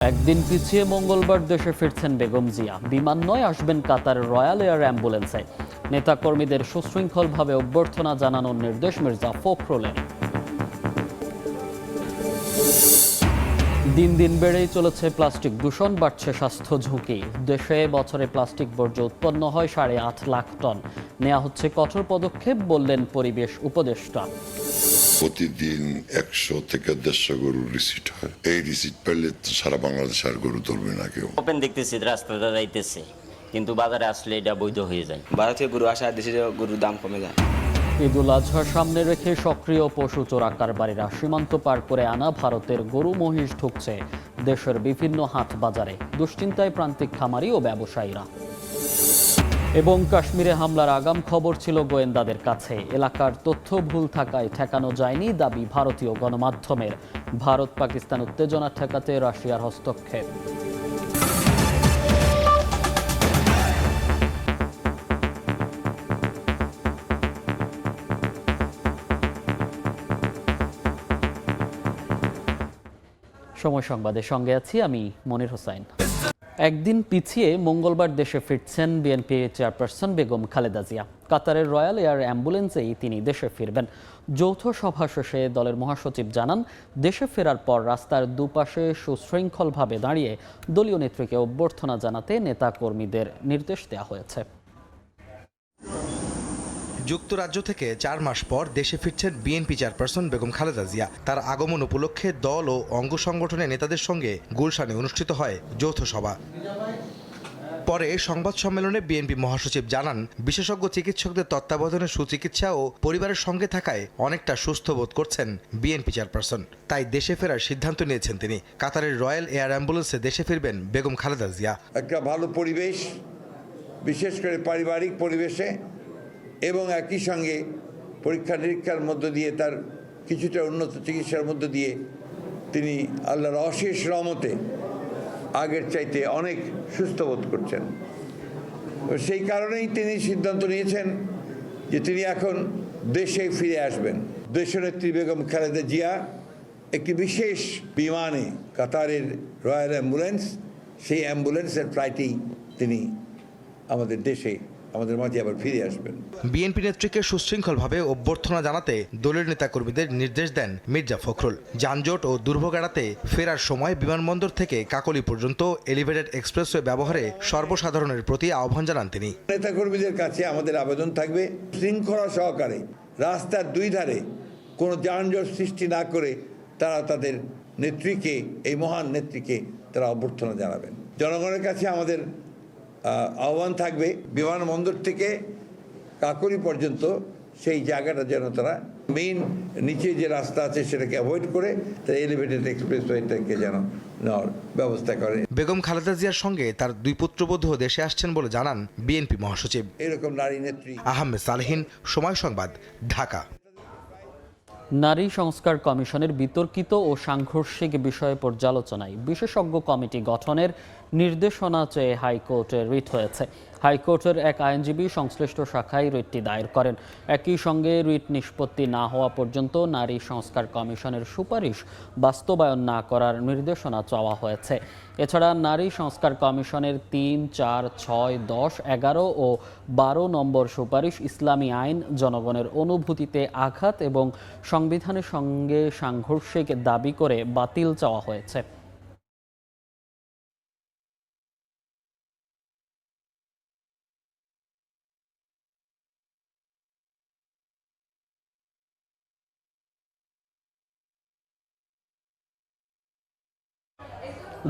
একদিন পিছিয়ে মঙ্গলবার দেশে ফিরছেন বেগম জিয়া। বিমান নয়, আসবেন কাতারের রয়্যাল এয়ার অ্যাম্বুলেন্সে। নেতাকর্মীদের সুশৃঙ্খলভাবে অভ্যর্থনা জানানোর নির্দেশ মির্জা ফখরুলের। দিন দিন বেড়েই চলেছে প্লাস্টিক দূষণ, বাড়ছে স্বাস্থ্য ঝুঁকি। দেশে বছরে প্লাস্টিক বর্জ্য উৎপন্ন হয় 8.5 লাখ টন। নেওয়া হচ্ছে কঠোর পদক্ষেপ, বললেন পরিবেশ উপদেষ্টা। প্রতিদিন 100 থেকে 150 গরুর রিসিট হয়। এই রিসিট পেলে তো সারা বাংলাদেশ আর গরু ধরবে না কেউ। ওপেন দেখতেছি রাস্তাটা যাইতেছে, কিন্তু বাজারে আসলে এটা বৈধ হয়ে যায়। বাইরে থেকে গরু আসা দেশে গরুর দাম কমে যায়। ঈদুল আজহা সামনে রেখে সক্রিয় পশু চোরা কারবারিরা সীমান্ত পার করে আনা ভারতের গরু মহিষ ঢুকছে দেশের বিভিন্ন হাট বাজারে। দুশ্চিন্তায় প্রান্তিক খামারি ও ব্যবসায়ীরা। এবং কাশ্মীরে হামলার আগাম খবর ছিল গোয়েন্দাদের কাছে। এলাকার তথ্য ভুল থাকায় ঠেকানো যায়নি, দাবি ভারতীয় গণমাধ্যমের। ভারত পাকিস্তান উত্তেজনা ঠেকাতে রাশিয়ার হস্তক্ষেপ। সময় সংবাদের সঙ্গে আছি আমি মনির হোসাইন। একদিন পিছিয়ে মঙ্গলবার দেশে ফিরছেন বিএনপি চেয়ারপারসন বেগম খালেদা জিয়া। কাতারের রয়্যাল এয়ার অ্যাম্বুলেন্সেই তিনি দেশে ফিরবেন। যৌথ সভা শেষে দলের মহাসচিব জানান, দেশে ফেরার পর রাস্তার দুপাশে সুশৃঙ্খলভাবে দাঁড়িয়ে দলীয় নেত্রীকে অভ্যর্থনা জানাতে নেতা কর্মীদের নির্দেশ দেওয়া হয়েছে। যুক্তরাজ্য থেকে 4 মাস পর দেশে ফিরছেন বিএনপি চেয়ারপারসন বেগম খালেদা জিয়া। তার আগমন উপলক্ষে দল ও অঙ্গ সংগঠনের নেতাদের সঙ্গে গুলশানে অনুষ্ঠিত হয় যৌথ সভা। পরে সংবাদ সম্মেলনে বিএনপি মহাসচিব জানান, বিশেষজ্ঞ চিকিৎসকদের তত্ত্বাবধানে সুচিকিৎসা ও পরিবারের সঙ্গে থাকায় অনেকটা সুস্থ বোধ করছেন বিএনপি চেয়ারপারসন। তাই দেশে ফেরার সিদ্ধান্ত নিয়েছেন তিনি। কাতারের রয়্যাল এয়ার অ্যাম্বুলেন্সে দেশে ফিরবেন বেগম খালেদা জিয়া। একটা ভালো পরিবেশ, বিশেষ করে পারিবারিক পরিবেশে, এবং একই সঙ্গে পরীক্ষা নিরীক্ষার মধ্য দিয়ে তার কিছুটা উন্নত চিকিৎসার মধ্য দিয়ে তিনি আল্লাহর অশেষ রহমতে আগের চাইতে অনেক সুস্থ বোধ করছেন। সেই কারণেই তিনি সিদ্ধান্ত নিয়েছেন যে তিনি এখন দেশে ফিরে আসবেন। দেশনেত্রী বেগম খালেদা জিয়া একটি বিশেষ বিমানে, কাতারের রয়্যাল অ্যাম্বুলেন্স, সেই অ্যাম্বুলেন্সের ফ্লাইটেই তিনি আমাদের দেশে, আমাদের মাঝে আবার ফিরে আসবেন। বিএনপি নেত্রীকে সুশৃঙ্খলভাবে অভ্যর্থনা জানাতে দলের নেতাকর্মীদের নির্দেশ দেন মির্জা ফখরুল। যানজট ও দুর্ভোগ এড়াতে ফেরার সময় বিমানবন্দর থেকে কাকলী পর্যন্ত এলিভেটেড এক্সপ্রেসওয়ে ব্যবহারে সর্বসাধারণের প্রতি আহ্বান জানান তিনি। নেতাকর্মীদের কাছে আমাদের আবেদন থাকবে, শৃঙ্খলা সহকারে রাস্তার দুই ধারে কোনো যানজট সৃষ্টি না করে তারা তাদের নেত্রীকে, এই মহান নেত্রীকে তারা অভ্যর্থনা জানাবেন। জনগণের কাছে আমাদের আহ্বান থাকবে, বিমানবন্দর থেকে কাকলী পর্যন্ত সেই জায়গাটা যেন তারা মেইন নিচে যে রাস্তা আছে সেটাকে অ্যাভয়েড করে তারা এলিভেটেড এক্সপ্রেসওয়েটাকে যেন নেওয়ার ব্যবস্থা করে। বেগম খালেদা জিয়ার সঙ্গে তার 2 পুত্রবধূ দেশে আসছেন বলে জানান বিএনপি মহাসচিব। এরকম নারী নেত্রী। আহমেদ সালেহীন, সময় সংবাদ, ঢাকা। নারী সংস্কার কমিশনের বিতর্কিত ও সাংঘর্ষিক বিষয়ে পর্যালোচনায় বিশেষজ্ঞ কমিটি গঠনের নির্দেশনা চেয়ে হাইকোর্টে রিট হয়েছে। হাইকোর্টের এক আইনজীবী সংশ্লিষ্ট শাখায় রিটটি দায়ের করেন। একই সঙ্গে রিট নিষ্পত্তি না হওয়া পর্যন্ত নারী সংস্কার কমিশনের সুপারিশ বাস্তবায়ন না করার নির্দেশনা চাওয়া হয়েছে। এছাড়া নারী সংস্কার কমিশনের 3, 4, 6, 10, 11 ও 12 নম্বর সুপারিশ ইসলামী আইন, জনগণের অনুভূতিতে আঘাত এবং সংবিধানের সঙ্গে সাংঘর্ষিক দাবি করে বাতিল চাওয়া হয়েছে।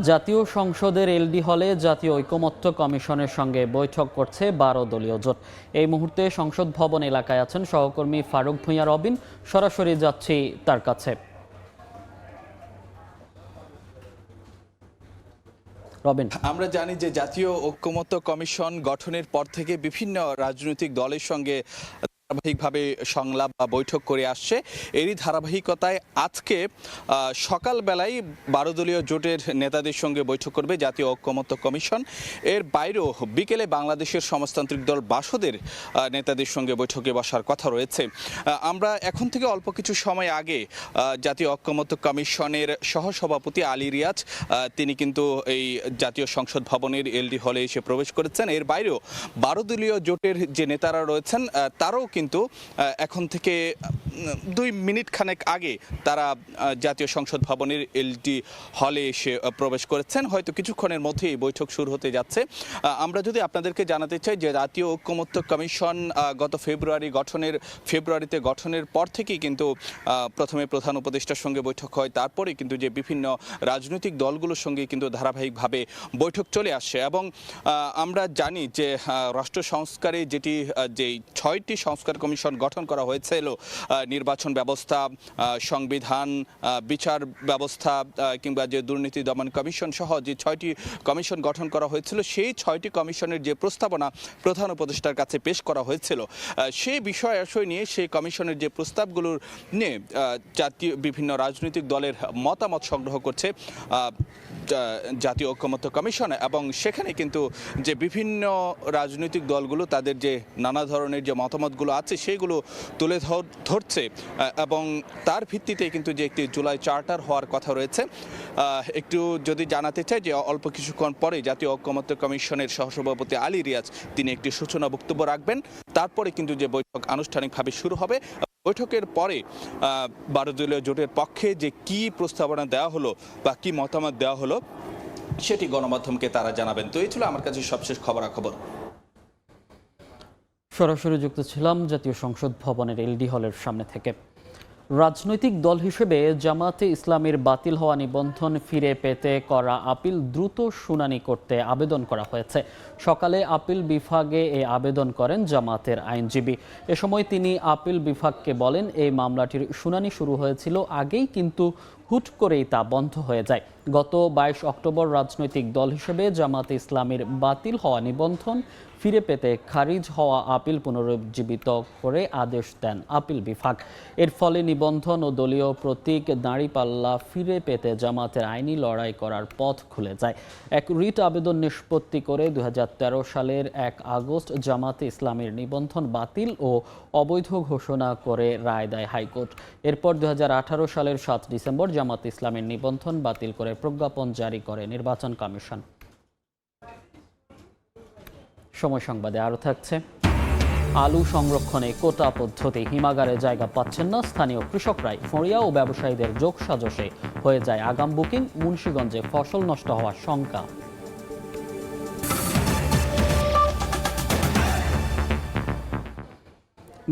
জাতীয় সংসদের এলডি হলে জাতীয় ঐকমত্য কমিশনের সঙ্গে বৈঠক করছে 12 দলীয় জোট। এই মুহূর্তে সংসদ ভবন এলাকায় আছেন সহকর্মী ফারুক ভূঁইয়া রবিন। সরাসরি যাচ্ছি তার কাছে। রবিন, আমরা জানি যে জাতীয় ঐকমত্য কমিশন গঠনের পর থেকে বিভিন্ন রাজনৈতিক দলের সঙ্গে ধারাবাহিকভাবে সংলাপ বা বৈঠক করে আসছে। এরই ধারাবাহিকতায় আজকে সকালবেলায় 12 দলীয় জোটের নেতাদের সঙ্গে বৈঠক করবে জাতীয় ঐকমত্য কমিশন। এর বাইরেও বিকেলে বাংলাদেশের সমাজতান্ত্রিক দল বাসদের নেতাদের সঙ্গে বৈঠকে বসার কথা রয়েছে। আমরা এখন থেকে অল্প কিছু সময় আগে জাতীয় ঐকমত্য কমিশনের সহসভাপতি আলী রিয়াজ তিনি কিন্তু এই জাতীয় সংসদ ভবনের এলডি হলে এসে প্রবেশ করেছেন। এর বাইরেও 12 দলীয় জোটের যে নেতারা রয়েছেন তারাও কিন্তু এখন থেকে 2 মিনিট খানেক আগে তারা জাতীয় সংসদ ভবনের এলডি হলে এসে প্রবেশ করেছেন। হয়তো কিছুক্ষণের মধ্যেই বৈঠক শুরু হতে যাচ্ছে। আমরা যদি আপনাদেরকে জানাতে চাই যে জাতীয় ঐকমত্য কমিশন গত ফেব্রুয়ারিতে গঠনের পর থেকেই কিন্তু প্রথমে প্রধান উপদেষ্টার সঙ্গে বৈঠক হয়, তারপরে কিন্তু যে বিভিন্ন রাজনৈতিক দলগুলোর সঙ্গে কিন্তু ধারাবাহিকভাবে বৈঠক চলে আসছে। এবং আমরা জানি যে রাষ্ট্র সংস্কারে যেই 6টি সংস্কার কমিশন গঠন করা হয়েছিল, নির্বাচন ব্যবস্থা, সংবিধান, বিচার ব্যবস্থা কিংবা যে দুর্নীতি দমন কমিশন সহ যে 6টি কমিশন গঠন করা হয়েছিল, সেই 6টি কমিশনের যে প্রস্তাবনা প্রধান উপদেষ্টার কাছে পেশ করা হয়েছিল, সেই বিষয় নিয়ে সেই কমিশনের যে প্রস্তাবগুলোর নিয়ে জাতীয় বিভিন্ন রাজনৈতিক দলের মতামত সংগ্রহ করছে জাতীয় ঐকমত্য কমিশন। এবং সেখানে কিন্তু যে বিভিন্ন রাজনৈতিক দলগুলো তাদের যে নানা ধরনের যে মতামতগুলো আছে সেইগুলো তুলে ধরছে এবং তার ভিত্তিতে কিন্তু যে একটি জুলাই চার্টার হওয়ার কথা রয়েছে। একটু যদি জানাতে চাই যে অল্প কিছুক্ষণ পরে জাতীয় ঐকমত্য কমিশনের সহসভাপতি আলী রিয়াজ তিনি একটি সূচনা বক্তব্য রাখবেন। তারপরে কিন্তু যে বৈঠক আনুষ্ঠানিকভাবে শুরু হবে। বৈঠকের পরে 12 দলীয় জোটের পক্ষে যে কি প্রস্তাবনা দেওয়া হলো বা কি মতামত দেওয়া হলো সেটি গণমাধ্যমকে তারা জানাবেন। তো এই ছিল আমার কাছে সবশেষ খবরাখবর। সরাসরি যুক্ত ছিলাম জাতীয় সংসদ ভবনের এলডি হলের সামনে থেকে। রাজনৈতিক দল হিসেবে জামাতে ইসলামীর বাতিল হওয়া নিবন্ধন ফিরে পেতে করা আপিল দ্রুত শুনানি করতে আবেদন করা হয়েছে। সকালে আপিল বিভাগে এই আবেদন করেন জামাতের আইনজীবী। এ সময় তিনি আপিল বিভাগকে বলেন, এই মামলাটির শুনানি শুরু হয়েছিল আগেই, কিন্তু হুট করেই তা বন্ধ হয়ে যায়। গত 22 অক্টোবর রাজনৈতিক দল হিসেবে জামাতে ইসলামীর বাতিল হওয়া নিবন্ধন ফিরে পেতে খারিজ হওয়া আপিল পুনরুজ্জীবিত করে আদেশ দেন আপিল বিভাগ। এর ফলে নিবন্ধন ও দলীয় প্রতীক দাঁড়িপাল্লা ফিরে পেতে জামাতের আইনি লড়াই করার পথ খুলে যায়। এক রিট আবেদন নিষ্পত্তি করে 2013 সালের 1 আগস্ট জামাতে ইসলামীর নিবন্ধন বাতিল ও অবৈধ ঘোষণা করে রায় দেয় হাইকোর্ট। এরপর 2018 সালের 7 ডিসেম্বর জামাতে ইসলামীর নিবন্ধন বাতিল করে প্রজ্ঞাপন জারি করে নির্বাচন কমিশন। সময় সংবাদে আরও থাকছে, আলু সংরক্ষণে কোটা পদ্ধতি, হিমাগারে জায়গা পাচ্ছেন না স্থানীয় কৃষকরাই, ফড়িয়া ও ব্যবসায়ীদের যোগসাজশে হয়ে যায় আগাম বুকিং, মুন্সিগঞ্জে ফসল নষ্ট হওয়ার শঙ্কা।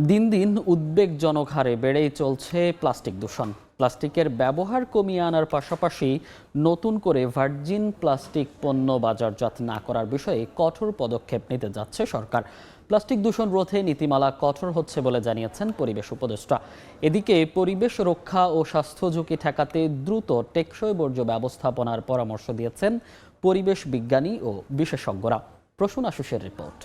দিন দিন উদ্বেগজনক হারে বেড়েই চলছে প্লাস্টিক দূষণ। প্লাস্টিকের ব্যবহার কমিয়ে আনার পাশাপাশি নতুন করে ভার্জিন প্লাস্টিক পণ্য বাজারজাত না করার বিষয়ে কঠোর পদক্ষেপ নিতে যাচ্ছে সরকার। প্লাস্টিক দূষণ রোধে নীতিমালা কঠোর হচ্ছে বলে জানিয়েছেন পরিবেশ উপদেষ্টা। এদিকে পরিবেশ রক্ষা ও স্বাস্থ্য ঝুঁকি ঠেকাতে দ্রুত টেকসই বর্জ্য ব্যবস্থাপনার পরামর্শ দিয়েছেন পরিবেশ বিজ্ঞানী ও বিশেষজ্ঞরা। প্রসূন আশুষের রিপোর্ট।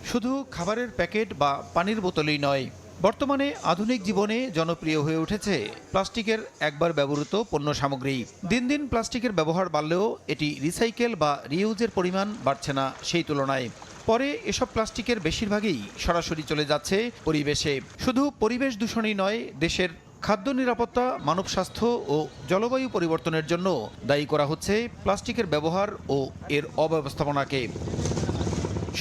শুধু খাবারের প্যাকেট বা পানির বোতলই নয়, বর্তমানে আধুনিক জীবনে জনপ্রিয় হয়ে উঠেছে প্লাস্টিকের একবার ব্যবহৃত পণ্য সামগ্রী। দিন দিন প্লাস্টিকের ব্যবহার বাড়লেও এটি রিসাইকেল বা রিইউজের পরিমাণ বাড়ছে না সেই তুলনায়। পরে এসব প্লাস্টিকের বেশিরভাগই সরাসরি চলে যাচ্ছে পরিবেশে। শুধু পরিবেশ দূষণই নয়, দেশের খাদ্য নিরাপত্তা, মানব স্বাস্থ্য ও জলবায়ু পরিবর্তনের জন্য দায়ী করা হচ্ছে প্লাস্টিকের ব্যবহার ও এর অব্যবস্থাপনাকে।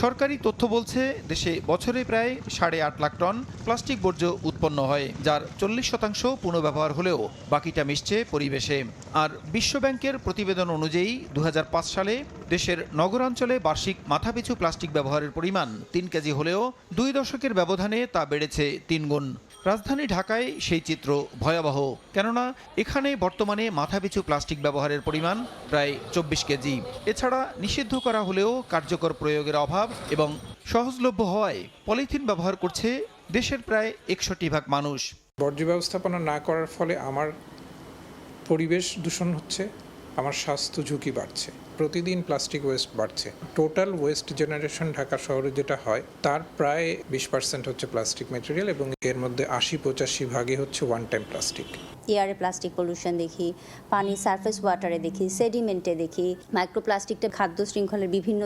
সরকারি তথ্য বলছে, দেশে বছরে প্রায় 8.5 লাখ টন প্লাস্টিক বর্জ্য উৎপন্ন হয়, যার 40% পুনর্ব্যবহার হলেও বাকিটা মিশছে পরিবেশে। আর বিশ্বব্যাংকের প্রতিবেদন অনুযায়ী 2005 সালে দেশের নগরাঞ্চলে বার্ষিক মাথাপিছু প্লাস্টিক ব্যবহারের পরিমাণ 3 কেজি হলেও 2 দশকের ব্যবধানে তা বেড়েছে 3 গুণ। রাজধানী ঢাকায় সেই চিত্র ভয়াবহ, কেননা এখানে বর্তমানে মাথাপিছু প্লাস্টিক ব্যবহারের পরিমাণ প্রায় 24 কেজি। এছাড়া নিষিদ্ধ করা হলেও কার্যকর প্রয়োগের অভাব এবং সহজলভ্য হওয়ায় পলিথিন ব্যবহার করছে দেশের প্রায় 61% মানুষ। বর্জ্য ব্যবস্থাপনা না করার ফলে আমার পরিবেশ দূষণ হচ্ছে, আমার স্বাস্থ্য ঝুঁকি বাড়ছে, প্রতিদিন প্লাস্টিক ওয়েস্ট বাড়ছে। টোটাল ওয়েস্ট জেনারেশন ঢাকা শহরে যেটা হয় তার প্রায় 20% হচ্ছে প্লাস্টিক ম্যাটেরিয়াল এবং এর মধ্যে 80-85 ভাগই হচ্ছে ওয়ান টাইম প্লাস্টিক। এয়ারে প্লাস্টিক পলিউশন দেখি, পানি সারফেস ওয়াটারে দেখি, সেডিমেন্টে দেখি, মাইক্রোপ্লাস্টিকটা খাদ্য শৃঙ্খলের বিভিন্ন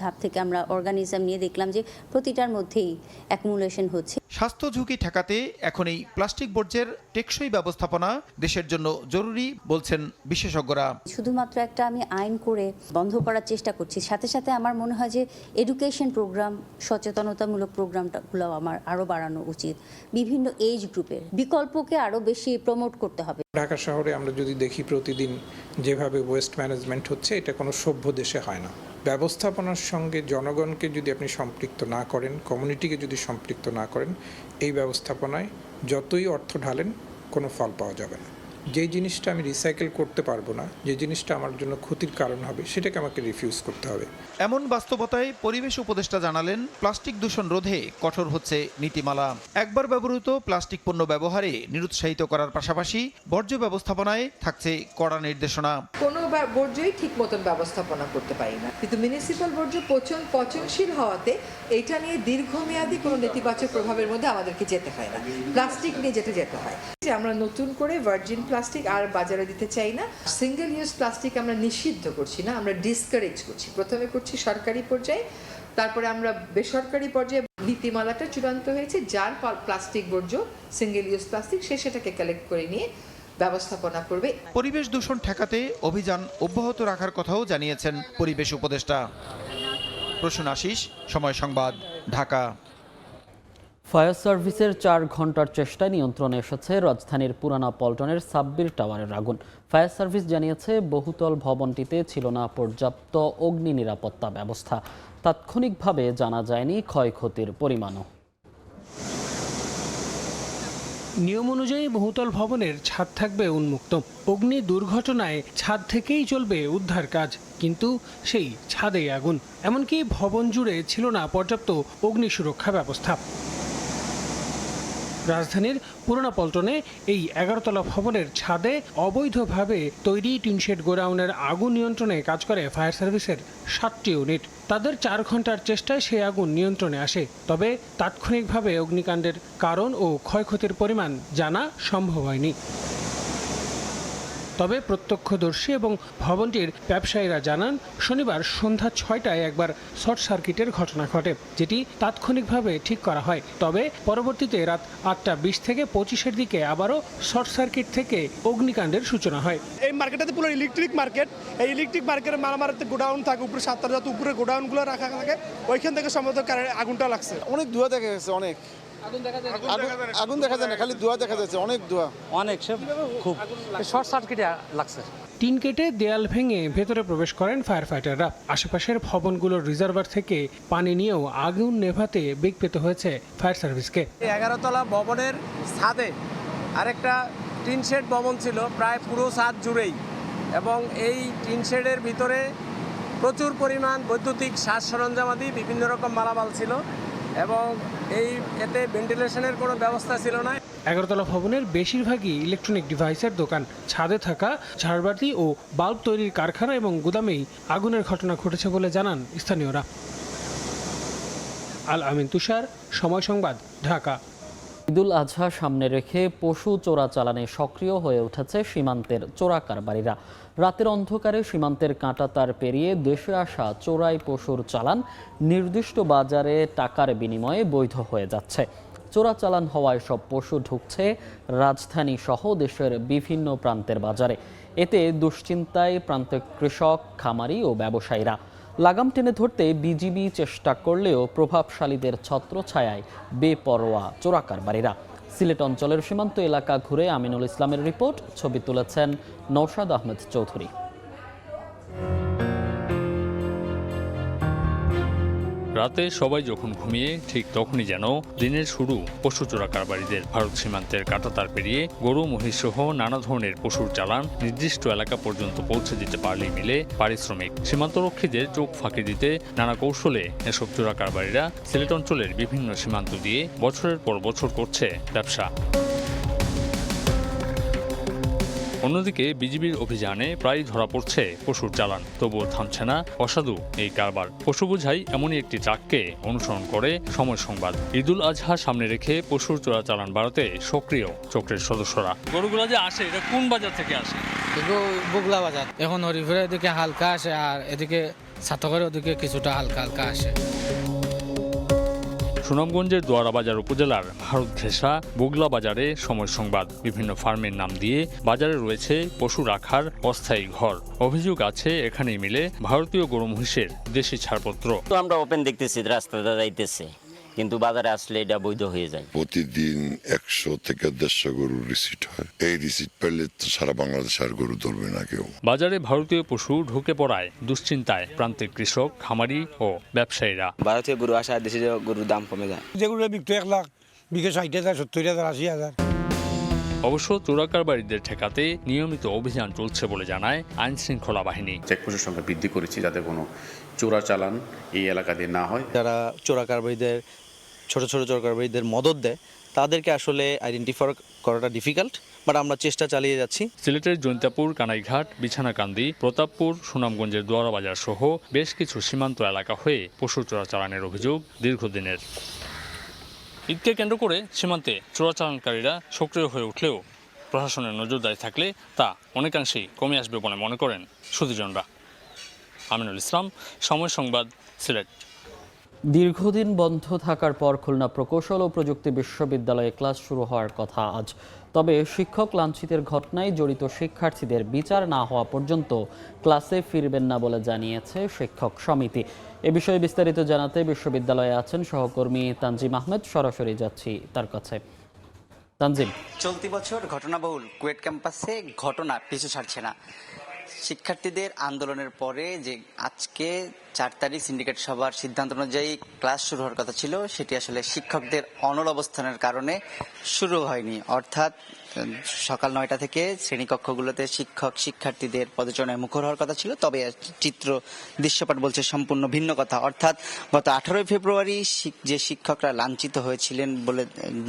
ধাপ থেকে আমরা অর্গানিজম নিয়ে দেখলাম যে প্রতিটার মধ্যেই অ্যাকুমুলেশন হচ্ছে। স্বাস্থ্য ঝুঁকি ঠেকাতে এখন এই প্লাস্টিক বর্জ্যের টেকসই ব্যবস্থাপনা দেশের জন্য জরুরি বলছেন বিশেষজ্ঞরা। শুধুমাত্র একটা আমি আইন করে বন্ধ করার চেষ্টা করছি, সাথে সাথে আমার মনে হয় যে এডুকেশন প্রোগ্রাম, সচেতনতামূলক প্রোগ্রামগুলো আমার আরও বাড়ানো উচিত। বিভিন্ন এজ গ্রুপের বিকল্পকে আরও বেশি প্রমোট করতে হবে। ঢাকা শহরে আমরা যদি দেখি প্রতিদিন যেভাবে ওয়েস্ট ম্যানেজমেন্ট হচ্ছে, এটা কোনো সভ্য দেশে হয় না। ব্যবস্থাপনার সঙ্গে জনগণকে যদি আপনি সম্পৃক্ত না করেন, কমিউনিটিকে যদি সম্পৃক্ত না করেন, এই ব্যবস্থাপনায় যতই অর্থ ঢালেন কোনো ফল পাওয়া যাবে না। যে জিনিসটা আমি রিসাইকেল করতে পারবো না, যে জিনিসটা আমার জন্য ক্ষতির কারণ হবে, সেটাকে আমাকে রিফিউজ করতে হবে। এমন বাস্তবতায় পরিবেশ উপদেষ্টা জানালেন, প্লাস্টিক দূষণ রোধে কঠোর হচ্ছে নীতিমালা। একবার ব্যবহৃত প্লাস্টিক পণ্য ব্যবহারে নিরুৎসাহিত করার পাশাপাশি বর্জ্য ব্যবস্থাপনায় থাকছে কড়া নির্দেশনা। কোনো বর্জ্যই ঠিক মতন ব্যবস্থাপনা করতে পারি না, কিন্তু মিউনিসিপ্যাল বর্জ্য পচনশীল হওয়াতে এইটা নিয়ে দীর্ঘমেয়াদী কোনো নেতিবাচক প্রভাবের মধ্যে আমাদেরকে যেতে হয় না। প্লাস্টিক নিয়ে যেতে হয় যে আমরা নতুন করে ভার্জিন প্লাস্টিক আর বাজারে দিতে চাই না। সিঙ্গেল ইউজ প্লাস্টিক আমরা নিষিদ্ধ করছি না, আমরা ডিসকারেজ করছি। প্রথমে করছি সরকারি পর্যায়ে, তারপরে আমরা বেসরকারি পর্যায়ে নীতিমালাটা চূড়ান্ত হয়েছে, যার প্লাস্টিক বর্জ্য সিঙ্গেল ইউজ প্লাস্টিক সেটাকে কালেক্ট করে নিয়ে ব্যবস্থাপনা করবে। পরিবেশ দূষণ ঠেকাতে অভিযান অব্যাহত রাখার কথাও জানিয়েছেন পরিবেশ উপদেষ্টা। প্রসূন আশিস, সময় সংবাদ, ঢাকা। ফায়ার সার্ভিসের 4 ঘন্টার চেষ্টায় নিয়ন্ত্রণে এসেছে রাজধানীর পুরানা পল্টনের সাব্বির টাওয়ারের আগুন। ফায়ার সার্ভিস জানিয়েছে বহুতল ভবনটিতে ছিল না পর্যাপ্ত অগ্নি নিরাপত্তা ব্যবস্থা। তাৎক্ষণিকভাবে জানা যায়নি ক্ষয়ক্ষতির পরিমাণও। নিয়ম অনুযায়ী বহুতল ভবনের ছাদ থাকবে উন্মুক্ত। অগ্নি দুর্ঘটনায় ছাদ থেকেই চলবে উদ্ধার কাজ, কিন্তু সেই ছাদেই আগুন। এমনকি ভবন জুড়ে ছিল না পর্যাপ্ত অগ্নি সুরক্ষা ব্যবস্থা। রাজধানীর পুরানা পল্টনে এই 11তলা ভবনের ছাদে অবৈধভাবে তৈরি টিনশেড গোডাউনের আগুন নিয়ন্ত্রণে কাজ করে ফায়ার সার্ভিসের 7টি ইউনিট। তাদের 4 ঘন্টার চেষ্টায় সেই আগুন নিয়ন্ত্রণে আসে, তবে তাৎক্ষণিকভাবে অগ্নিকাণ্ডের কারণ ও ক্ষয়ক্ষতির পরিমাণ জানা সম্ভব হয়নি। তবে প্রত্যক্ষদর্শী এবং ভবনটির ব্যবসায়ীরা জানান, শনিবার সন্ধ্যা 6টায় একবার শর্ট সার্কিটের ঘটনা ঘটে, যেটি তাৎক্ষণিকভাবে ঠিক করা হয়। তবে পরবর্তীতে রাত 8:20 থেকে 25-এর দিকে আবারও শর্ট সার্কিট থেকে অগ্নিকাণ্ডের সূচনা হয়। এই মার্কেটটাতে পুরো ইলেকট্রিক মার্কেট। এই ইলেকট্রিক মার্কেটের মারামারিতে গোডাউন থাকে, উপরে 7তলা যত উপরে গোডাউনগুলো রাখা থাকে, ওইখান থেকে সম্ভবত আগুনটা লাগছে। অনেক ধোঁয়া দেখা গেছে, অনেক আগুন দেখা যায় না, খালি ধোঁয়া দেখা যাচ্ছে, অনেক ধোঁয়া, অনেক খুব শর্ট সার্কিটে লাগছে। টিন কেটে দেয়াল ভেঙে ভেতরে প্রবেশ করেন ফায়ার ফাইটাররা। আশেপাশের ভবনগুলোর রিজার্ভার থেকে পানি নিয়েও আগুন নেভাতে বেগ পেতে হয়েছে ফায়ার সার্ভিসকে। 11তলা ভবনের ছাদে আরেকটা টিন শেড ভবন ছিল, প্রায় পুরো ছাদ জুড়েই, এবং এই টিন শেডের ভিতরে প্রচুর পরিমাণ বৈদ্যুতিক সাজ সরঞ্জামাদি বিভিন্ন রকম মালামাল ছিল, এবং এতে ভেন্টিলেশনের কোনো ব্যবস্থা ছিল না। 11তলা ভবনের বেশিরভাগই ইলেকট্রনিক ডিভাইসের দোকান। ছাদে থাকা ঝাড়বাতি ও বাল্ব তৈরির কারখানা এবং গুদামেই আগুনের ঘটনা ঘটেছে বলে জানান স্থানীয়রা। আল আমিন তুষার, সময় সংবাদ, ঢাকা। ঈদুল আজহা সামনে রেখে পশু চোরাচালানে সক্রিয় হয়ে উঠেছে সীমান্তের চোরা কারবারিরা। রাতের অন্ধকারে সীমান্তের কাঁটাতার পেরিয়ে দেশে আসা চোরাই পশুর চালান নির্দিষ্ট বাজারে টাকার বিনিময়ে বৈধ হয়ে যাচ্ছে। চোরাচালান হওয়ায় সব পশু ঢুকছে রাজধানী সহ দেশের বিভিন্ন প্রান্তের বাজারে। এতে দুশ্চিন্তায় প্রান্তিক কৃষক, খামারি ও ব্যবসায়ীরা। লাগাম টেনে ধরতে বিজিবি চেষ্টা করলেও প্রভাবশালীদের ছত্রছায়ায় বেপরোয়া চোরা কারবারিরা। সিলেট অঞ্চলের সীমান্ত এলাকা ঘুরে আমিনুল ইসলামের রিপোর্ট, ছবি তুলেছেন নওশাদ আহমেদ চৌধুরী। রাতে সবাই যখন ঘুমিয়ে ঠিক তখনই যেন দিনের শুরু পশু চোরা কারবারিদের। ভারত সীমান্তের কাঁটাতার পেরিয়ে গরু, মহিষ সহ নানা ধরনের পশুর চালান নির্দিষ্ট এলাকা পর্যন্ত পৌঁছে দিতে পারলেই মিলে পারিশ্রমিক। সীমান্তরক্ষীদের চোখ ফাঁকি দিতে নানা কৌশলে এসব চোরা কারবারিরা সিলেট অঞ্চলের বিভিন্ন সীমান্ত দিয়ে বছরের পর বছর করছে ব্যবসা। অন্যদিকে বিজিবির অভিযানে প্রায় ধরা পড়ছে পশুর চালান, তবুও থামছে না অসাধু এই কারবার। পশু বোঝাই এমনই একটি ট্রাককে অনুসরণ করে সময় সংবাদ। ঈদুল আজহা সামনে রেখে পশুর চোরাচালান বাড়াতে সক্রিয় চক্রের সদস্যরা। গরুগুলো যে আসে এটা কোন বাজার থেকে আসে? বুগলা বাজার। এখন হরিপুরে এদিকে হালকা আসে, আর এদিকে ছাতকের ওদিকে কিছুটা হালকা হালকা আসে। সুনামগঞ্জের দোয়ারাবাজার উপজেলার ভারত ঘেঁষা বুগলা বাজারে সময় সংবাদ। বিভিন্ন ফার্মের নাম দিয়ে বাজারে রয়েছে পশু রাখার অস্থায়ী ঘর। অভিযোগ আছে এখানেই মিলে ভারতীয় গরু মহিষের দেশি ছাড়পত্র। তো আমরা ওপেন দেখতেছি, রাস্তাটা যাইতেছে, কিন্তু বাজারে আসলে এটা বৈধ হয়ে যায়। প্রতিদিন 100 থেকে 150 গরুর রিসিট হয়। এই রিসিট পেলে তো সারা বাংলাদেশ আর গরু ধরবে না কেউ। বাজারে ভারতীয় পশু ঢুকে পড়ায় দুশ্চিন্তায় প্রান্তিক কৃষক, খামারি ও ব্যবসায়ীরা। ভারতীয় গরু আসা দেশে গরুর দাম কমে যায়। যেগুলো বিক্রি 1 লাখ, বিঘে 60,000, 70,000, 80,000। অবশ্য চোরাকারবারিদের ঠেকাতে নিয়মিত অভিযান চলছে বলে জানায় আইন শৃঙ্খলা বাহিনী। চেকপোস্টের সংখ্যা বৃদ্ধি করেছি যাতে কোনো চোরাচালান এই এলাকা দিয়ে না হয়। যারা চোরাকারবারিদের, ছোট ছোট চোরাকারবারিদের মদত দেয়, তাদেরকে আসলে আইডেন্টিফাই করাটা ডিফিকাল্ট, বাট আমরা চেষ্টা চালিয়ে যাচ্ছি। সিলেটের জৈন্তাপুর, কানাইঘাট, বিছানাকান্দি, প্রতাপপুর, সুনামগঞ্জের দোয়ারাবাজার সহ বেশ কিছু সীমান্ত এলাকা হয়ে পশু চোরাচালানের অভিযোগ দীর্ঘদিনের। ঈদকে কেন্দ্র করে সীমান্তে চোরাচালানকারীরা সক্রিয় হয়ে উঠলেও প্রশাসনের নজরদারি থাকলে তা অনেকাংশেই কমে আসবে বলে মনে করেন সুধীজনরা। আমিনুল ইসলাম, সময় সংবাদ, সিলেট। দীর্ঘদিন বন্ধ থাকার পর খুলনা প্রকৌশল ও প্রযুক্তি বিশ্ববিদ্যালয়ে ক্লাস শুরু হওয়ার কথা আজ। তবে শিক্ষক লাঞ্ছিতের ঘটনায় জড়িত শিক্ষার্থীদের বিচার না হওয়া পর্যন্ত ক্লাসে ফিরবেন না বলে জানিয়েছে শিক্ষক সমিতি। এ বিষয়ে বিস্তারিত জানাতে বিশ্ববিদ্যালয়ে আছেন সহকর্মী তানজিম আহমেদ। সরাসরি যাচ্ছি তার কাছে। তানজিম, চলতি বছর ঘটনাবহুল কুয়েট ক্যাম্পাসে ঘটনা পিছু ছাড়ছে না। শিক্ষার্থীদের আন্দোলনের পরে যে আজকে 4 তারিখ সিন্ডিকেট সভার সিদ্ধান্ত অনুযায়ী ক্লাস শুরু হওয়ার কথা ছিল, সেটি আসলে শিক্ষকদের অনড় অবস্থানের কারণে শুরু হয়নি। অর্থাৎ সকাল 9টা থেকে শ্রেণীকক্ষগুলোতে শিক্ষার্থীদের পদচারণায় মুখর হওয়ার কথা ছিল, তবে চিত্র দৃশ্যপট বলছে সম্পূর্ণ ভিন্ন কথা। অর্থাৎ গত 18 ফেব্রুয়ারি যে শিক্ষকরা লাঞ্ছিত হয়েছিলেন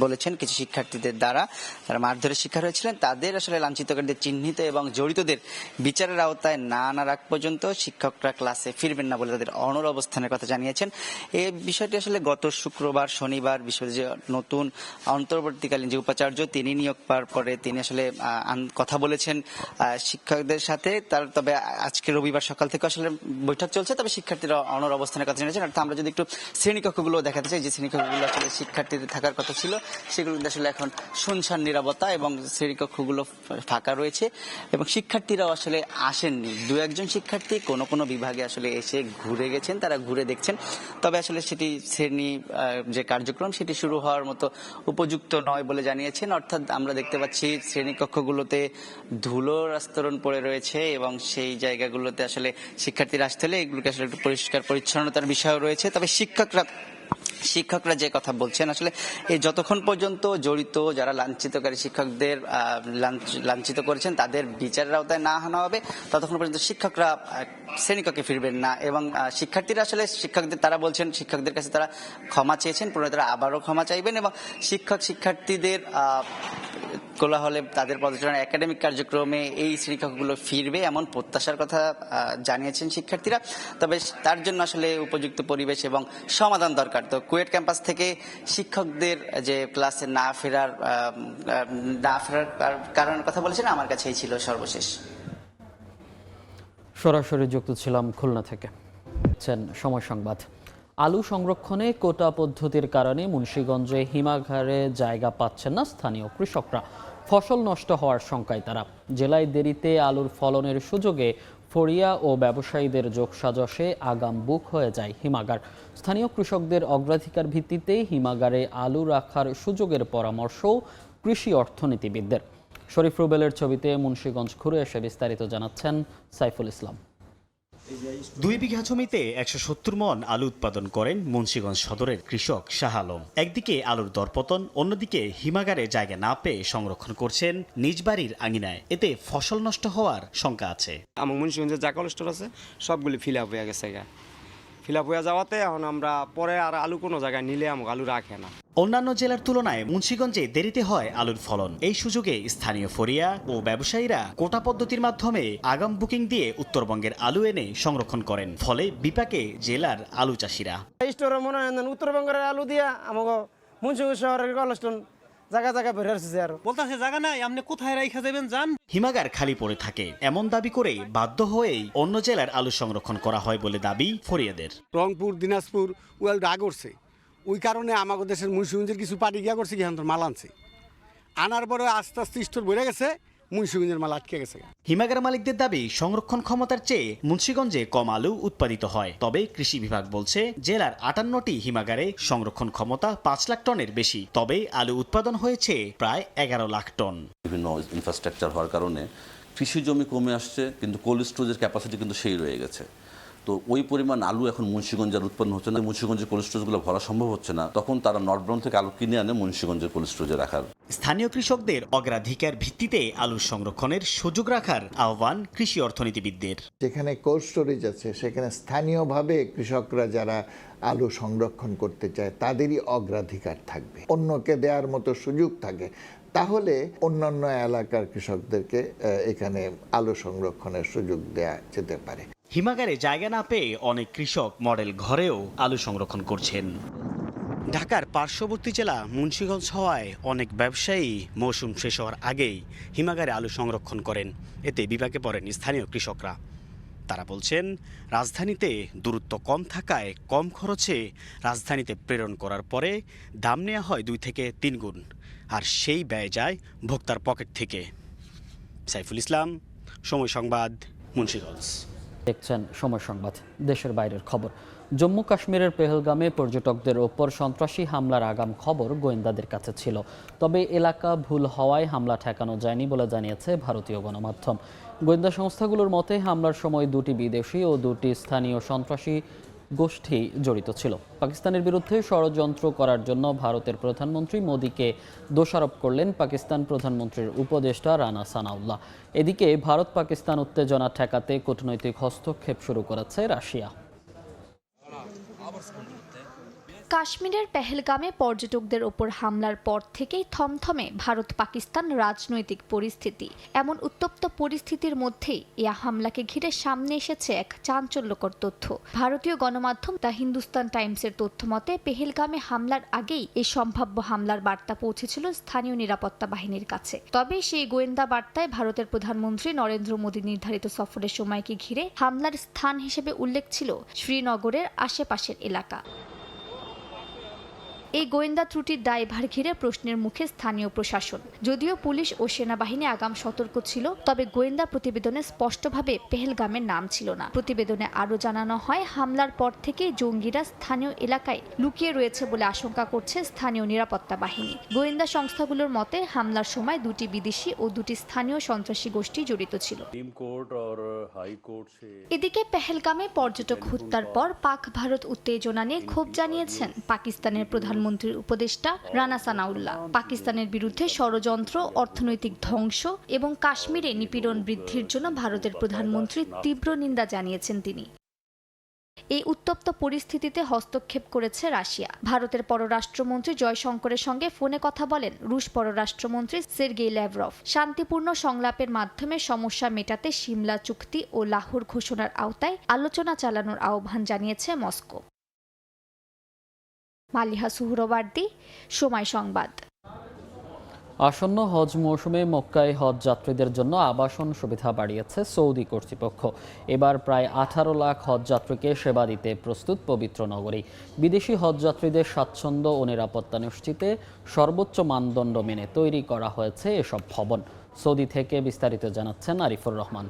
বলেছেন কিছু শিক্ষার্থীদের দ্বারা, তারা মারধরের শিকার হয়েছিলেন, তাদের আসলে লাঞ্ছিতকারীদের চিহ্নিত এবং জড়িতদের বিচারের আওতায় না আনার আগ পর্যন্ত শিক্ষকরা ক্লাসে ফিরবেন না বলে তাদের অনড় অবস্থানের কথা জানিয়েছেন। এই বিষয়টি আসলে গত শুক্রবার, শনিবার বিশ্ববিদ্যালয়ের নতুন অন্তর্বর্তীকালীন যে উপাচার্য তিনি নিয়োগ পাওয়ার পরে তিনি আসলে কথা বলেছেন শিক্ষকদের সাথে। তবে আজকে রবিবার সকাল থেকে আসলে বৈঠক চলছে, তবে শিক্ষার্থীরা অনড় অবস্থানের কথা জানিয়েছেন। অর্থাৎ আমরা যদি একটু শ্রেণীকক্ষগুলো দেখাতে চাই, যে শ্রেণীকক্ষগুলো আসলে শিক্ষার্থীদের থাকার কথা ছিল সেগুলো আসলে এখন শুনশান নীরবতা এবং শ্রেণীকক্ষগুলো ফাঁকা রয়েছে এবং শিক্ষার্থীরাও আসলে আসেননি। 2-1 জন শিক্ষার্থী কোনো বিভাগে আসলে এসে ঘুরে গেছেন, তারা ঘুরে দেখছেন। তবে আসলে সেটি শ্রেণী যে কার্যক্রম সেটি শুরু হওয়ার মতো উপযুক্ত নয় বলে জানিয়েছেন। অর্থাৎ আমরা দেখতে পাচ্ছি শ্রেণীকক্ষগুলোতে ধুলোর আস্তরণ পড়ে রয়েছে এবং সেই জায়গাগুলোতে আসলে শিক্ষার্থীরা আসতে হলে এগুলোকে আসলে একটু পরিষ্কার পরিচ্ছন্নতার বিষয়ও রয়েছে। তবে শিক্ষকরা যে কথা বলছেন আসলে এই যতক্ষণ পর্যন্ত জড়িত যারা লাঞ্ছিতকারী শিক্ষকদের লাঞ্ছিত করেছেন তাদের বিচারের আওতায় না আনা হবে, ততক্ষণ পর্যন্ত শিক্ষকরা শ্রেণীকক্ষে ফিরবেন না। এবং শিক্ষার্থীরা আসলে শিক্ষকদের তারা বলছেন শিক্ষকদের কাছে তারা ক্ষমা চেয়েছেন, পুনরায় তারা আবারও ক্ষমা চাইবেন এবং শিক্ষার্থীদের কোলাহলে তাদের পদচারণা একাডেমিক কার্যক্রমে এই শ্রেণীকক্ষগুলো ফিরবে এমন প্রত্যাশার কথা জানিয়েছেন শিক্ষার্থীরা। তবে তার জন্য আসলে উপযুক্ত পরিবেশ এবং সমাধান দরকার। তো কুয়েট ক্যাম্পাস থেকে শিক্ষকদের যে ক্লাসে না ফেরার কারণের কথা বলেছেন, আমার কাছেই ছিল সর্বশেষ। সরাসরি যুক্ত ছিলাম খুলনা থেকে। সময় সংবাদ। আলু সংরক্ষণে কোটা পদ্ধতির কারণে মুন্সিগঞ্জে হিমাগারে জায়গা পাচ্ছেন না স্থানীয় কৃষকরা। ফসল নষ্ট হওয়ার শঙ্কায় তারা। জেলায় দেরিতে আলুর ফলনের সুযোগে ফড়িয়া ও ব্যবসায়ীদের যোগসাজশে আগাম বুক হয়ে যায় হিমাগার। স্থানীয় কৃষকদের অগ্রাধিকার ভিত্তিতে হিমাগারে আলু রাখার সুযোগের পরামর্শ কৃষি অর্থনীতিবিদদের। শরীফ রুবেলের ছবিতে মুন্সিগঞ্জ ঘুরে এসে বিস্তারিত জানাচ্ছেন সাইফুল ইসলাম। 2 বিঘা জমিতে 170 মণ আলু উৎপাদন করেন মুন্সিগঞ্জ সদরের কৃষক শাহ আলম। একদিকে আলুর দরপতন, অন্যদিকে হিমাগারে জায়গা না পেয়ে সংরক্ষণ করছেন নিজ বাড়ির আঙিনায়। এতে ফসল নষ্ট হওয়ার শঙ্কা আছে। আমার মুন্সিগঞ্জের যা কোল্ড স্টোর আছে সবগুলি ফিল আপ হয়ে গেছে। ফিল আপ হয়ে যাওয়াতে এখন আমরা পরে আর আলু কোনো জায়গায় নিলে আমাকে আলু রাখে না। অন্যান্য জেলার তুলনায় মুন্সিগঞ্জে দেরিতে হয় আলুর ফলন। এই সুযোগে স্থানীয় ফরিয়া ও ব্যবসায়ীরা কোটা পদ্ধতির মাধ্যমে আগাম বুকিং দিয়ে উত্তরবঙ্গের আলু এনে সংরক্ষণ করেন, ফলে বিপাকে জেলার আলু চাষিরা। স্টোরে মনে হয় উত্তরবঙ্গের আলু দিয়া আমাকে মুন্সিগঞ্জ শহরের কলেস্টন জায়গা জায়গা বের হচ্ছে আর বলতেছে জায়গা নাই, আপনি কোথায় রাইখা যাবেন যান। হিমাগার খালি পড়ে থাকে এমন দাবি করে বাধ্য হয়েই অন্য জেলার আলু সংরক্ষণ করা হয় বলে দাবি ফরিয়াদের। রংপুর, দিনাজপুর ওয়াল ডা করছে, ওই কারণে আমাদের দেশের মুন্সিগঞ্জের কিছু পার্টি গিয়া করছে, কি মাল আনছে, আনার পরে আস্তে আস্তে স্টোর বেড়ে গেছে, মুন্সিগঞ্জের মাল আটকে গেছে। হিমাগার মালিকদের দাবি সংরক্ষণ ক্ষমতার চেয়ে মুন্সিগঞ্জে কম আলু উৎপাদিত হয়। তবে কৃষি বিভাগ বলছে জেলার 58টি হিমাগারে সংরক্ষণ ক্ষমতা 5 লাখ টনের বেশি, তবে আলু উৎপাদন হয়েছে প্রায় 11 লাখ টন। বিভিন্ন ইনফ্রাস্ট্রাকচার হওয়ার কারণে কৃষি জমি কমে আসছে, কিন্তু কোল্ড স্টোরেজের ক্যাপাসিটি কিন্তু সেই রয়ে গেছে। তো ওই পরিমাণ আলু এখন মুন্সিগঞ্জের উৎপন্ন হচ্ছে না, মুন্সিগঞ্জের কোল্ড স্টোরেজগুলো ভরা সম্ভব হচ্ছে না, তখন তারা নর্থব্রাউন থেকে আলু কিনে আনে মুন্সিগঞ্জের কোল্ড স্টোরেজে রাখার। স্থানীয় কৃষকদের অগ্রাধিকার ভিত্তিতে আলু সংরক্ষণের সুযোগ রাখার আহ্বান কৃষি অর্থনীতিবিদদের। যেখানে কোল্ড স্টোরেজ আছে সেখানে স্থানীয়ভাবে কৃষকরা যারা আলু সংরক্ষণ করতে চায় তাদেরই অগ্রাধিকার থাকবে, অন্যকে দেওয়ার মতো সুযোগ থাকে, তাহলে অন্যান্য এলাকার কৃষকদেরকে এখানে আলু সংরক্ষণের সুযোগ দেওয়া যেতে পারে। হিমাগারে জায়গা না পেয়ে অনেক কৃষক মডেল ঘরেও আলু সংরক্ষণ করছেন। ঢাকার পার্শ্ববর্তী জেলা মুন্সিগঞ্জ হওয়ায় অনেক ব্যবসায়ী মৌসুম শেষ হওয়ার আগেই হিমাগারে আলু সংরক্ষণ করেন, এতে বিপাকে পড়েন স্থানীয় কৃষকরা। তারা বলছেন রাজধানীতে দূরত্ব কম থাকায় কম খরচে রাজধানীতে প্রেরণ করার পরে দাম নেওয়া হয় 2 থেকে 3 গুণ, আর সেই ব্যয় যায় ভোক্তার পকেট থেকে। সাইফুল ইসলাম, সময় সংবাদ, মুন্সিগঞ্জ। দেখছেন সময় সংবাদ। দেশের বাইরের খবর। জম্মু কাশ্মীরের পেহেলগামে পর্যটকদের ওপর সন্ত্রাসী হামলার আগাম খবর গোয়েন্দাদের কাছে ছিল, তবে এলাকা ভুল হওয়ায় হামলা ঠেকানো যায়নি বলে জানিয়েছে ভারতীয় গণমাধ্যম। গোয়েন্দা সংস্থাগুলোর মতে হামলার সময় 2টি বিদেশি ও 2টি স্থানীয় সন্ত্রাসী গোষ্ঠী জড়িত ছিল। পাকিস্তানের বিরুদ্ধে ষড়যন্ত্র করার জন্য ভারতের প্রধানমন্ত্রী মোদীকে দোষারোপ করলেন পাকিস্তান প্রধানমন্ত্রীর উপদেষ্টা রানা সানাউল্লাহ। এদিকে ভারত পাকিস্তান উত্তেজনা ঠেকাতে কূটনৈতিক হস্তক্ষেপ শুরু করেছে রাশিয়া। কাশ্মীরের পেহেলগামে পর্যটকদের ওপর হামলার পর থেকেই থমথমে ভারত পাকিস্তান রাজনৈতিক পরিস্থিতি। এমন উত্তপ্ত পরিস্থিতির মধ্যেই এই হামলাকে ঘিরে সামনে এসেছে এক চাঞ্চল্যকর তথ্য। ভারতীয় গণমাধ্যম দ্য হিন্দুস্তান টাইমসের তথ্য মতে পেহেলগামে হামলার আগেই এই সম্ভাব্য হামলার বার্তা পৌঁছেছিল স্থানীয় নিরাপত্তা বাহিনীর কাছে। তবে সেই গোয়েন্দা বার্তায় ভারতের প্রধানমন্ত্রী নরেন্দ্র মোদী নির্ধারিত সফরের সময়কে ঘিরে হামলার স্থান হিসেবে উল্লেখ ছিল শ্রীনগরের আশেপাশের এলাকা। এই গোয়েন্দা ত্রুটির দায়ভার ঘিরে প্রশ্নের মুখে স্থানীয় প্রশাসন। যদিও পুলিশ ও সেনাবাহিনী আগাম সতর্ক ছিল, তবে গোয়েন্দা প্রতিবেদনে স্পষ্টভাবে পেহেলগামের নাম ছিল না। প্রতিবেদনে আরও জানানো হয় হামলার পর থেকে জঙ্গিরা স্থানীয় এলাকায় লুকিয়ে রয়েছে বলে আশঙ্কা করছে স্থানীয় নিরাপত্তা বাহিনী। গোয়েন্দা সংস্থাগুলোর মতে হামলার সময় 2টি বিদেশি ও 2টি স্থানীয় সন্ত্রাসী গোষ্ঠী জড়িত ছিল। এদিকে পেহেলগামে পর্যটক হত্যার পর পাক ভারত উত্তেজনা নিয়ে ক্ষোভ জানিয়েছেন পাকিস্তানের প্রধানমন্ত্রীর উপদেষ্টা রানা সানাউল্লাহ। পাকিস্তানের বিরুদ্ধে ষড়যন্ত্র, অর্থনৈতিক ধ্বংস এবং কাশ্মীরে নিপীড়ন বৃদ্ধির জন্য ভারতের প্রধানমন্ত্রী তীব্র নিন্দা জানিয়েছেন তিনি। এই উত্তপ্ত পরিস্থিতিতে হস্তক্ষেপ করেছে রাশিয়া। ভারতের পররাষ্ট্রমন্ত্রী জয়শঙ্করের সঙ্গে ফোনে কথা বলেন রুশ পররাষ্ট্রমন্ত্রী সের্গেই ল্যাভরভ। শান্তিপূর্ণ সংলাপের মাধ্যমে সমস্যা মেটাতে সিমলা চুক্তি ও লাহোর ঘোষণার আওতায় আলোচনা চালানোর আহ্বান জানিয়েছে মস্কো। মালিহা সুহরওয়ার্দী, সময় সংবাদ। আসন্ন হজ মৌসুমে মক্কায় হজ যাত্রীদের জন্য আবাসন সুবিধা বাড়িয়েছে সৌদি কর্তৃপক্ষ। এবার প্রায় 18 লাখ হজ যাত্রীকে সেবা দিতে প্রস্তুত পবিত্র নগরী। বিদেশি হজ যাত্রীদের স্বাচ্ছন্দ্য ও নিরাপত্তা নিশ্চিতে সর্বোচ্চ মানদণ্ড মেনে তৈরি করা হয়েছে এসব ভবন। সৌদি থেকে বিস্তারিত জানাচ্ছেন আরিফুর রহমান।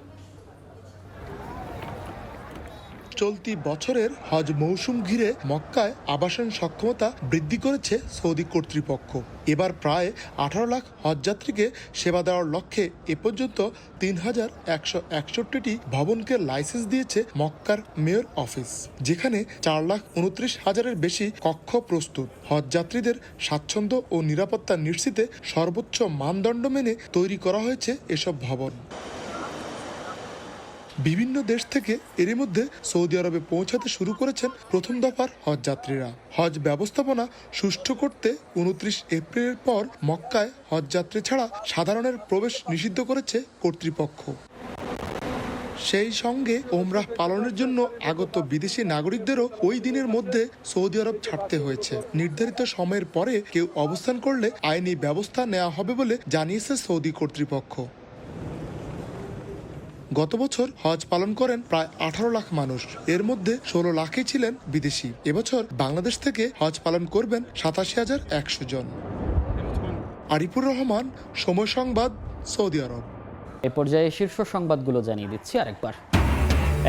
চলতি বছরের হজ মৌসুম ঘিরে মক্কায় আবাসন সক্ষমতা বৃদ্ধি করেছে সৌদি কর্তৃপক্ষ। এবার প্রায় 18 লাখ হজযাত্রীকে সেবা দেওয়ার লক্ষ্যে এ পর্যন্ত 3161টি ভবনকে লাইসেন্স দিয়েছে মক্কার মেয়র অফিস, যেখানে 4,29,000-এর বেশি কক্ষ প্রস্তুত। হজযাত্রীদের স্বাচ্ছন্দ্য ও নিরাপত্তা নিশ্চিতে সর্বোচ্চ মানদণ্ড মেনে তৈরি করা হয়েছে এসব ভবন। বিভিন্ন দেশ থেকে এরই মধ্যে সৌদি আরবে পৌঁছাতে শুরু করেছেন প্রথম দফার হজ যাত্রীরা। হজ ব্যবস্থাপনা সুষ্ঠু করতে 29 এপ্রিলের পর মক্কায় হজ যাত্রী ছাড়া সাধারণের প্রবেশ নিষিদ্ধ করেছে কর্তৃপক্ষ। সেই সঙ্গে ওমরাহ পালনের জন্য আগত বিদেশি নাগরিকদেরও ওই দিনের মধ্যে সৌদি আরব ছাড়তে হয়েছে। নির্ধারিত সময়ের পরে কেউ অবস্থান করলে আইনি ব্যবস্থা নেওয়া হবে বলে জানিয়েছে সৌদি কর্তৃপক্ষ। গত বছর হজ পালন করেন প্রায় 18 লাখ মানুষ, এর মধ্যে 16 লাখই ছিলেন বিদেশি। এবছর বাংলাদেশ থেকে হজ পালন করবেন 87,100 জন। আরিফুর রহমান, সময় সংবাদ, সৌদি আরব। এ পর্যায়ে শীর্ষ সংবাদগুলো জানিয়ে দিচ্ছি আরেকবার।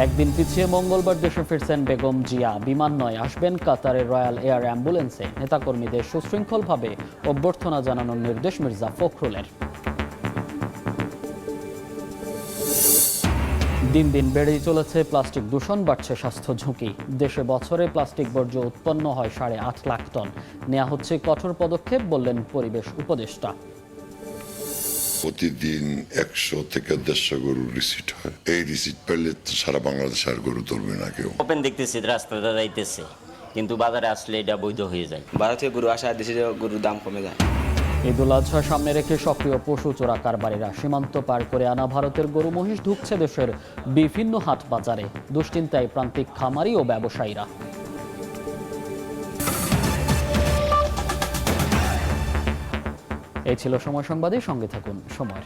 একদিন পিছিয়ে মঙ্গলবার দেশে ফিরছেন বেগম জিয়া। বিমান নয়, আসবেন কাতারের রয়্যাল এয়ার অ্যাম্বুলেন্সে। নেতাকর্মীদের সুশৃঙ্খলভাবে অভ্যর্থনা জানানোর নির্দেশ মির্জা ফখরুলের। দিন দিন বেড়েই চলেছে প্লাস্টিক দূষণ, বাড়ছে স্বাস্থ্য ঝুঁকি। দেশে বছরে প্লাস্টিক বর্জ্য উৎপন্ন হয় 8.5 লাখ টন। নেওয়া হচ্ছে কঠোর পদক্ষেপ, বললেন পরিবেশ উপদেষ্টা। প্রতিদিন 100 থেকে 150 গরুর রিসিট হয়। এই রিসিট পেলে তো সারা বাংলাদেশ আর গরু তুলবে না কেউ। ওপেন দেখতেছি রাস্তাটা যাইতেছে, কিন্তু বাজারে আসলে এটা বৈধ হয়ে যায়। বাইরে থেকে গরু আসা দেশে গরুর দাম কমে যায়। ঈদুল আজহা সামনে রেখে সক্রিয় পশু চোরা কারবারিরা। সীমান্ত পার করে আনা ভারতের গরু মহিষ ঢুকছে দেশের বিভিন্ন হাট বাজারে। দুশ্চিন্তায় প্রান্তিক খামারি ও ব্যবসায়ীরা। এই ছিল সময় সংবাদে, সঙ্গে থাকুন সময়ের।